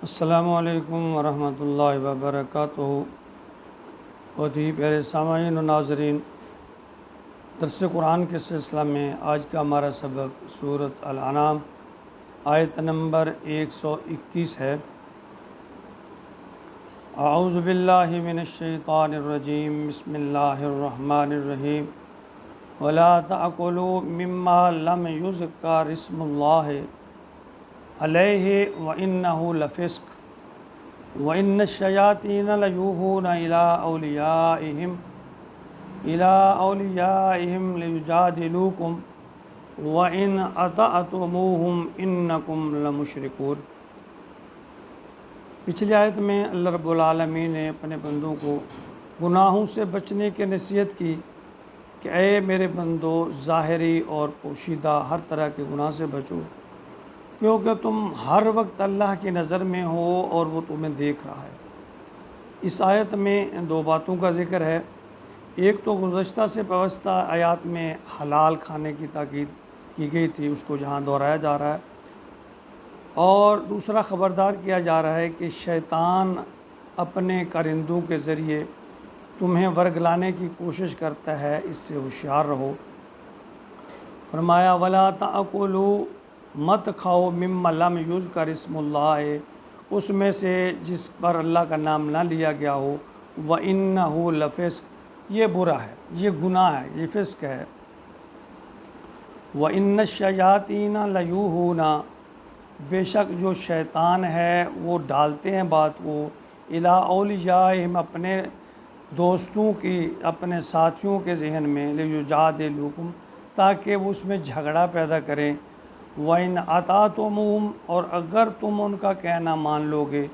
السلام علیکم ورحمۃ اللہ وبرکاتہ۔ بہت ہی پیارے سامعین و ناظرین، درس قرآن کے سلسلہ میں آج کا ہمارا سبق سورۃ الانعام آیت نمبر 121 ہے۔ اعوذ باللہ من الشیطان الرجیم، بسم اللہ الرحمن الرحیم۔ ولا تأکلوا مما لم یذکر اسم اللہ علیہ وإنہ لفسق وإن الشیاطین لیوحون إلی اولیائہم لیجادلوکم وإن اطعتموہم انکم لمشرکون۔ پچھلی آیت میں اللہ رب العالمین نے اپنے بندوں کو گناہوں سے بچنے کی نصیحت کی کہ اے میرے بندو، ظاہری اور پوشیدہ ہر طرح کے گناہ سے بچو، کیونکہ تم ہر وقت اللہ کی نظر میں ہو اور وہ تمہیں دیکھ رہا ہے۔ اس آیت میں دو باتوں کا ذکر ہے۔ ایک تو گزشتہ سے پیوستہ آیات میں حلال کھانے کی تاکید کی گئی تھی، اس کو جہاں دہرایا جا رہا ہے، اور دوسرا خبردار کیا جا رہا ہے کہ شیطان اپنے کارندوں کے ذریعے تمہیں ورگلانے کی کوشش کرتا ہے، اس سے ہوشیار رہو۔ فرمایا ولا تأکلوا، مت کھاؤ، مما لم یذکر اسم اللہ، اس میں سے جس پر اللہ کا نام نہ لیا گیا ہو، وإنہ لفسق، یہ برا ہے، یہ گناہ ہے، یہ فسق ہے۔ وإن الشیاطین لیوحون، بے شک جو شیطان ہے وہ ڈالتے ہیں بات کو، الی اولیائہم، اپنے دوستوں کی، اپنے ساتھیوں کے ذہن میں، لیجادلوکم، تاکہ وہ اس میں جھگڑا پیدا کریں۔ وَإِنْ أَطَعْتُمُوهُمْ، اور اگر تم ان کا کہنا مان لو گے،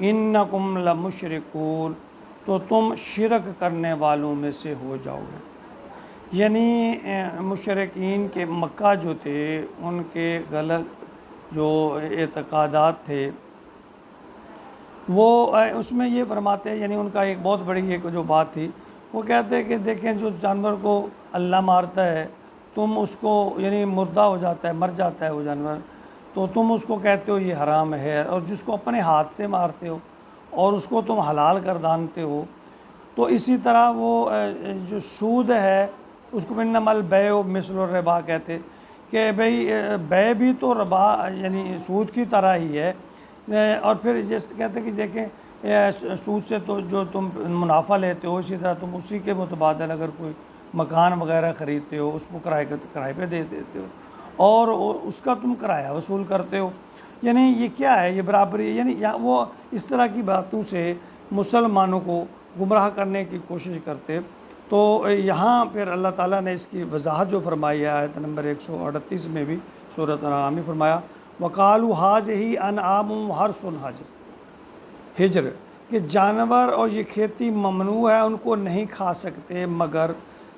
إِنَّكُمْ لَمُشْرِكُونَ، تو تم شرک کرنے والوں میں سے ہو جاؤ گے۔ یعنی مشرکین کے مکہ جو تھے، ان کے غلط جو اعتقادات تھے، وہ اس میں یہ فرماتے ہیں، یعنی ان کا ایک بہت بڑی ایک جو بات تھی، وہ کہتے ہیں کہ دیکھیں جو جانور کو اللہ مارتا ہے، تم اس کو، یعنی مردہ ہو جاتا ہے، مر جاتا ہے وہ جانور، تو تم اس کو کہتے ہو یہ حرام ہے، اور جس کو اپنے ہاتھ سے مارتے ہو اور اس کو تم حلال گردانتے ہو۔ تو اسی طرح وہ جو سود ہے، اس کو انما البیع مثل الربا کہتے، کہ بھئی بیع بھی تو ربا یعنی سود کی طرح ہی ہے۔ اور پھر جیسے کہتے ہیں کہ دیکھیں سود سے تو جو تم منافع لیتے ہو، اسی طرح تم اسی کے متبادل اگر کوئی مکان وغیرہ خریدتے ہو، اس کو کرائے پہ دے دیتے ہو اور اس کا تم کرایہ وصول کرتے ہو۔ یعنی یہ کیا ہے؟ یہ برابری، یعنی وہ اس طرح کی باتوں سے مسلمانوں کو گمراہ کرنے کی کوشش کرتے۔ تو یہاں پھر اللہ تعالیٰ نے اس کی وضاحت جو فرمائی ہے آیت نمبر 138 میں بھی سورۃ الانعام میں فرمایا، وَقَالُوا هَٰذِهِ أَنْعَامٌ وَحَرْثٌ حجر، کہ جانور اور یہ کھیتی ممنوع ہے، ان کو نہیں کھا سکتے مگر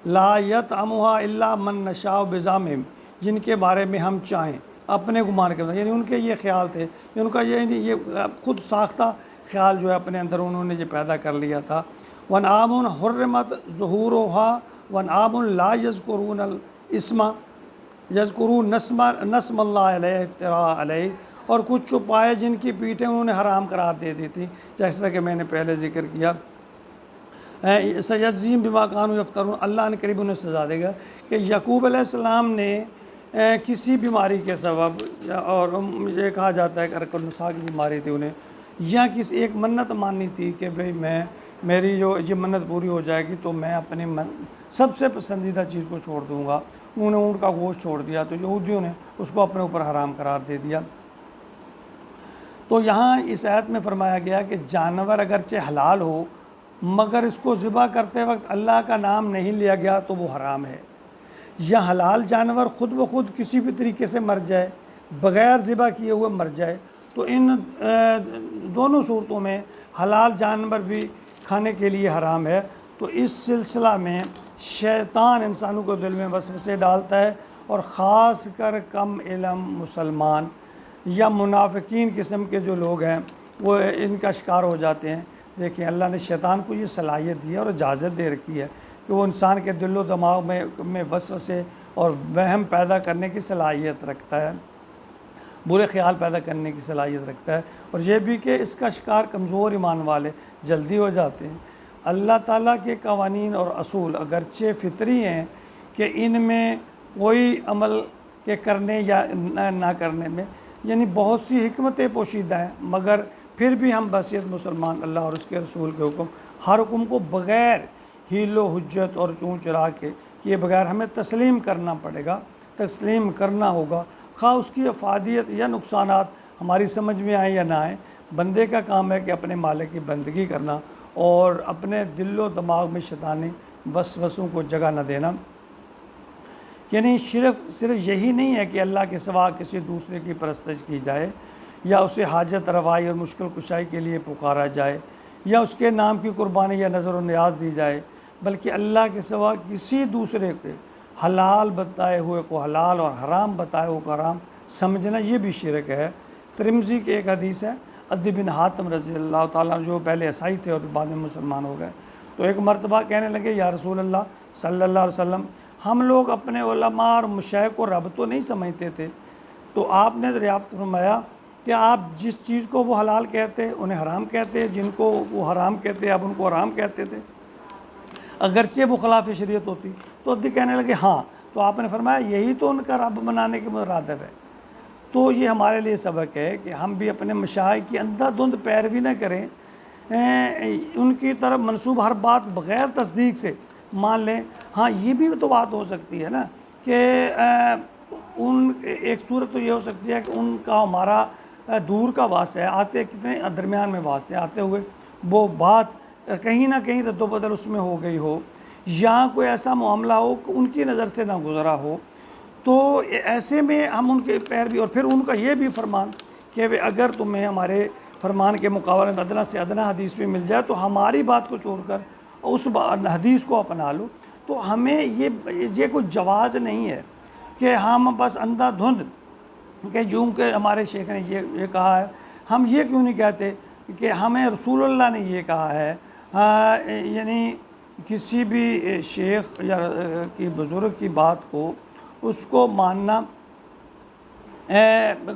لا یطعمها الا من نشاء بزعمہم، جن کے بارے میں ہم چاہیں، اپنے گمان کے اندر، یعنی ان کے یہ خیال تھے، ان کا یہ خود ساختہ خیال جو ہے اپنے اندر انہوں نے یہ پیدا کر لیا تھا۔ وَأَنْعَامٌ حُرِّمَتْ ظُہُورُهَا وَأَنْعَامٌ لَا يَذْكُرُونَ الْإِسْمَ یذکرون نسم اللہ علیہ افتراء علیہ، اور کچھ چھپائے جن کی پیٹیں انہوں نے حرام قرار دے دی تھی، جیسا کہ میں نے پہلے ذکر کیا۔ سیجزیہم بما کانوا یفترون، اللہ نے قریب انہیں سزا دے گا کہ یعقوب علیہ السلام نے کسی بیماری کے سبب، اور یہ کہا جاتا ہے کہ ارک النساء کی بیماری تھی انہیں، یا کسی ایک منت ماننی تھی کہ بھئی میری جو یہ منت پوری ہو جائے گی تو میں اپنی سب سے پسندیدہ چیز کو چھوڑ دوں گا۔ انہوں نے اونٹ کا گوشت چھوڑ دیا، تو یہودیوں نے اس کو اپنے اوپر حرام قرار دے دیا۔ تو یہاں اس آیت میں فرمایا گیا کہ جانور اگرچہ حلال ہو مگر اس کو ذبح کرتے وقت اللہ کا نام نہیں لیا گیا تو وہ حرام ہے، یا حلال جانور خود بخود کسی بھی طریقے سے مر جائے، بغیر ذبح کیے ہوئے مر جائے، تو ان دونوں صورتوں میں حلال جانور بھی کھانے کے لیے حرام ہے۔ تو اس سلسلہ میں شیطان انسانوں کو دل میں وسوسے ڈالتا ہے، اور خاص کر کم علم مسلمان یا منافقین قسم کے جو لوگ ہیں وہ ان کا شکار ہو جاتے ہیں۔ دیکھیں اللہ نے شیطان کو یہ صلاحیت دی ہے اور اجازت دے رکھی ہے کہ وہ انسان کے دل و دماغ میں وسوسے اور وہم پیدا کرنے کی صلاحیت رکھتا ہے۔ برے خیال پیدا کرنے کی صلاحیت رکھتا ہے، اور یہ بھی کہ اس کا شکار کمزور ایمان والے جلدی ہو جاتے ہیں۔ اللہ تعالیٰ کے قوانین اور اصول اگرچہ فطری ہیں کہ ان میں کوئی عمل کے کرنے یا نہ کرنے میں یعنی بہت سی حکمتیں پوشیدہ ہیں، مگر پھر بھی ہم بحیثیت مسلمان اللہ اور اس کے رسول کے ہر حکم کو بغیر حیل و حجت اور چون چرا کے کیے بغیر ہمیں تسلیم کرنا پڑے گا، تسلیم کرنا ہوگا، خواہ اس کی افادیت یا نقصانات ہماری سمجھ میں آئیں یا نہ آئیں۔ بندے کا کام ہے کہ اپنے مالک کی بندگی کرنا اور اپنے دل و دماغ میں شیطانی وسوسوں کو جگہ نہ دینا۔ یعنی صرف یہی نہیں ہے کہ اللہ کے سوا کسی دوسرے کی پرستش کی جائے، یا اسے حاجت روائی اور مشکل کشائی کے لیے پکارا جائے، یا اس کے نام کی قربانی یا نظر و نیاز دی جائے، بلکہ اللہ کے سوا کسی دوسرے کے حلال بتائے ہوئے کو حلال اور حرام بتائے ہوئے کو حرام سمجھنا یہ بھی شرک ہے۔ ترمذی کی ایک حدیث ہے، عدی بن حاتم رضی اللہ تعالیٰ جو پہلے عیسائی تھے اور بعد میں مسلمان ہو گئے، تو ایک مرتبہ کہنے لگے یا رسول اللہ صلی اللہ علیہ وسلم، ہم لوگ اپنے علماء اور مشائخ کو رب تو نہیں سمجھتے تھے، تو آپ نے دریافت فرمایا کہ آپ جس چیز کو وہ حلال کہتے انہیں حرام کہتے، جن کو وہ حرام کہتے آپ ان کو حرام کہتے تھے، اگرچہ وہ خلاف شریعت ہوتی۔ تو عدی کہنے لگے ہاں، تو آپ نے فرمایا یہی تو ان کا رب بنانے کے مترادف ہے۔ تو یہ ہمارے لیے سبق ہے کہ ہم بھی اپنے مشائخ کی اندھا دھند پیروی نہ کریں، ان کی طرف منسوب ہر بات بغیر تصدیق سے مان لیں۔ ہاں یہ بھی تو بات ہو سکتی ہے نا کہ ان ایک صورت تو یہ ہو سکتی ہے کہ ان کا ہمارا دور کا واسطہ ہے، آتے کتنے درمیان میں واسطے آتے ہوئے وہ بات کہیں نہ کہیں رد و بدل اس میں ہو گئی ہو، یا کوئی ایسا معاملہ ہو کہ ان کی نظر سے نہ گزرا ہو، تو ایسے میں ہم ان کے پیروی، اور پھر ان کا یہ بھی فرمان کہ اگر تمہیں ہمارے فرمان کے مقابلے میں ادنا سے ادنا حدیث بھی مل جائے تو ہماری بات کو چھوڑ کر اس حدیث کو اپنا لو۔ تو ہمیں یہ کوئی جواز نہیں ہے کہ ہم بس اندھا دھند کہ جو کہ ہمارے شیخ نے یہ کہا ہے، ہم یہ کیوں نہیں کہتے کہ ہمیں رسول اللہ نے یہ کہا ہے، یعنی کسی بھی شیخ یا کی بزرگ کی بات کو اس کو ماننا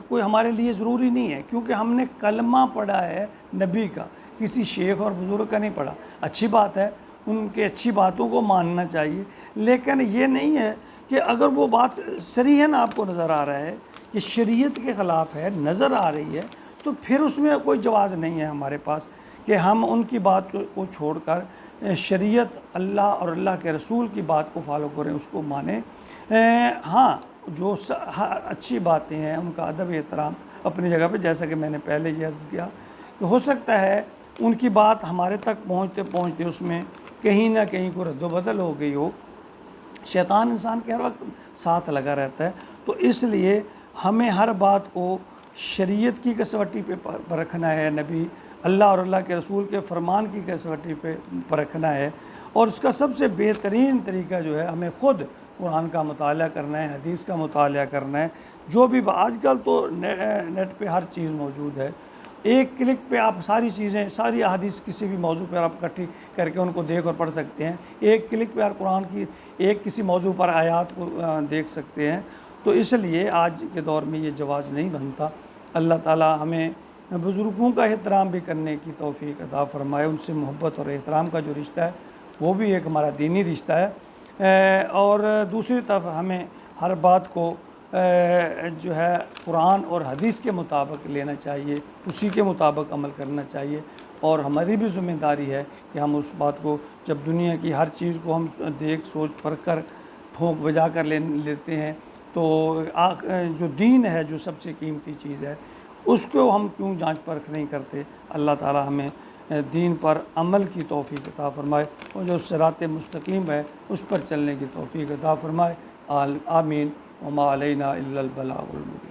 کوئی ہمارے لیے ضروری نہیں ہے، کیونکہ ہم نے کلمہ پڑھا ہے نبی کا، کسی شیخ اور بزرگ کا نہیں پڑھا۔ اچھی بات ہے، ان کے اچھی باتوں کو ماننا چاہیے، لیکن یہ نہیں ہے کہ اگر وہ بات صریحاً آپ کو نظر آ رہا ہے کہ شریعت کے خلاف ہے، نظر آ رہی ہے، تو پھر اس میں کوئی جواز نہیں ہے ہمارے پاس کہ ہم ان کی بات کو چھوڑ کر شریعت اللہ اور اللہ کے رسول کی بات کو فالو کریں، اس کو مانیں۔ ہاں جو اچھی باتیں ہیں ان کا ادب احترام اپنی جگہ پہ، جیسا کہ میں نے پہلے یہ عرض کیا کہ ہو سکتا ہے ان کی بات ہمارے تک پہنچتے پہنچتے اس میں کہیں نہ کہیں کو رد و بدل ہو گئی ہو۔ شیطان انسان کے ہر وقت ساتھ لگا رہتا ہے، تو اس لیے ہمیں ہر بات کو شریعت کی کسوٹی پہ پرکھنا ہے، نبی اللہ اور اللہ کے رسول کے فرمان کی کسوٹی پہ پرکھنا ہے، اور اس کا سب سے بہترین طریقہ جو ہے ہمیں خود قرآن کا مطالعہ کرنا ہے، حدیث کا مطالعہ کرنا ہے۔ جو بھی آج کل تو نیٹ پہ ہر چیز موجود ہے، ایک کلک پہ آپ ساری چیزیں، ساری احادیث کسی بھی موضوع پر آپ اکٹھی کر کے ان کو دیکھ اور پڑھ سکتے ہیں، ایک کلک پہ آپ قرآن کی ایک کسی موضوع پر آیات کو دیکھ سکتے ہیں۔ تو اس لیے آج کے دور میں یہ جواز نہیں بنتا۔ اللہ تعالی ہمیں بزرگوں کا احترام بھی کرنے کی توفیق عطا فرمائے، ان سے محبت اور احترام کا جو رشتہ ہے وہ بھی ایک ہمارا دینی رشتہ ہے، اور دوسری طرف ہمیں ہر بات کو جو ہے قرآن اور حدیث کے مطابق لینا چاہیے، اسی کے مطابق عمل کرنا چاہیے، اور ہماری بھی ذمہ داری ہے کہ ہم اس بات کو، جب دنیا کی ہر چیز کو ہم دیکھ سوچ پرکھ کر ٹھونک بجا کر لیتے ہیں، تو جو دین ہے، جو سب سے قیمتی چیز ہے، اس کو ہم کیوں جانچ پرکھ نہیں کرتے۔ اللہ تعالی ہمیں دین پر عمل کی توفیق عطا فرمائے، اور جو صراط مستقیم ہے اس پر چلنے کی توفیق عطا فرمائے۔ آمین۔ وما علینا الا البلاغ المبین۔